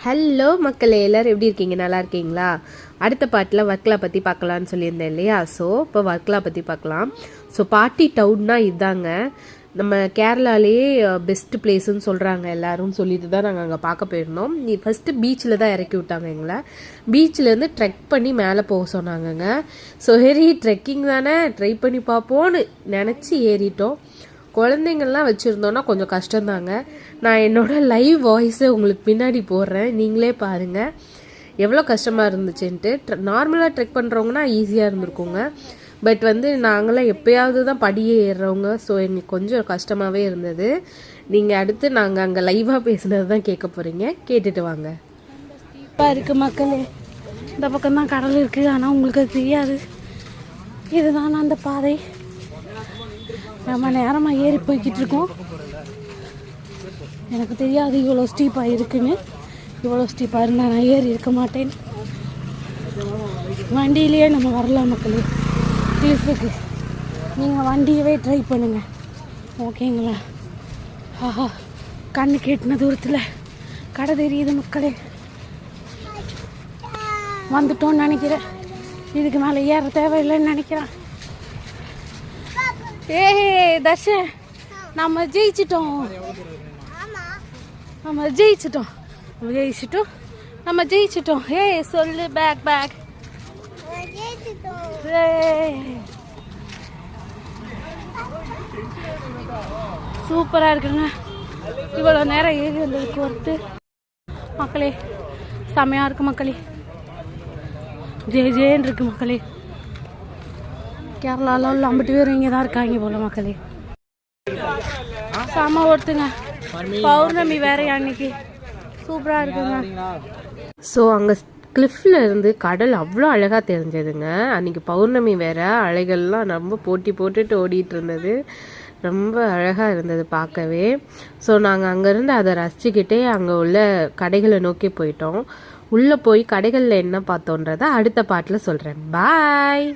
Hello மக்களே, எல்லோரும் எப்படி இருக்கீங்க? நல்லா இருக்கீங்களா? அடுத்த பாட்டில் வர்க்கலா பற்றி பார்க்கலான்னு சொல்லியிருந்தேன் இல்லையா? ஸோ இப்போ வர்க்கலா பற்றி பார்க்கலாம். ஸோ பார்ட்டி டவுன்னா இதுதாங்க. நம்ம கேரளாலேயே பெஸ்ட் பிளேஸுன்னு சொல்கிறாங்க எல்லாரும் சொல்லிட்டு தான் நாங்கள் அங்கே பார்க்க போயிருந்தோம். ஃபஸ்ட்டு பீச்சில் தான் இறக்கி விட்டாங்க எங்களை. பீச்சிலேருந்து ட்ரெக் பண்ணி மேலே போக சொன்னாங்கங்க. ஸோ சரி ட்ரெக்கிங் தானே, ட்ரை பண்ணி பார்ப்போன்னு நினச்சி ஏறிட்டோம். குழந்தைங்கள்லாம் வச்சுருந்தோன்னா கொஞ்சம் கஷ்டம்தாங்க. நான் என்னோடய லைவ் வாய்ஸை உங்களுக்கு பின்னாடி போடுறேன், நீங்களே பாருங்கள் எவ்வளோ கஷ்டமாக இருந்துச்சுன்ட்டு. நார்மலாக ட்ரெக் பண்ணுறவங்கன்னா ஈஸியாக இருந்திருக்குங்க. பட் நாங்களாம் எப்போயாவது தான் படியே ஏறுறவங்க. ஸோ எங்களுக்கு கொஞ்சம் கஷ்டமாகவே இருந்தது. நீங்கள் அடுத்து நாங்கள் அங்கே லைவாக பேசுனது தான் கேட்க போகிறீங்க, கேட்டுட்டு வாங்க. இப்போ இருக்குது மக்களே, இந்த பக்கம் தான் கடல் இருக்குது, ஆனால் உங்களுக்கு அது தெரியாது. இதுதான் அந்த பாதை. நம்ம நேரமாக ஏறி போய்கிட்டு இருக்கோம். எனக்கு தெரியாது இவ்வளோ ஸ்டீப்பாக இருக்குன்னு. இவ்வளோ ஸ்டீப்பாக இருந்தால் நான் ஏறி இருக்க மாட்டேன். வண்டியிலேயே நம்ம வரலாம் மக்களே கிளிஃபுக்கு. நீங்கள் வண்டியவே ட்ரை பண்ணுங்கள், ஓகேங்களா? ஆஹா, கண்ணு கேட்டின தூரத்தில் கடை தெரியுது மக்களே. வந்துட்டோன்னு நினைக்கிறேன். இதுக்கு மேலே ஏற தேவையில்லைன்னு நினைக்கிறேன். தர்ஷன், நம்ம ஜெயிச்சிட்டோம். சொல்லு பேக் சூப்பரா இருக்குங்க. இவ்வளோ நேரம் ஏறி வந்ததுக்கு ஒருத்து மக்களே, செமையா இருக்கு மக்களே. ஜேன்னு இருக்கு மக்களே. கேரளாவில் உள்ள 50 பேர் இங்கே தான் இருக்காங்க போல மக்களே. செம ஒருத்துங்க. பௌர்ணமி வேற அன்னைக்கு சூப்பராக இருக்குங்க. ஸோ அங்கே கிளிஃபில் இருந்து கடல் அவ்வளோ அழகாக தெரிஞ்சதுங்க. அன்றைக்கி பௌர்ணமி வேற, அலைகள்லாம் ரொம்ப போட்டி போட்டுட்டு ஓடிட்டு இருந்தது. ரொம்ப அழகாக இருந்தது பார்க்கவே. ஸோ நாங்கள் அங்கேருந்து அதை ரசிச்சுக்கிட்டே அங்கே உள்ள கடைகளை நோக்கி போயிட்டோம். உள்ளே போய் கடைகளில் என்ன பார்த்தோன்றதை அடுத்த பாட்டில் சொல்கிறேன். பாய்.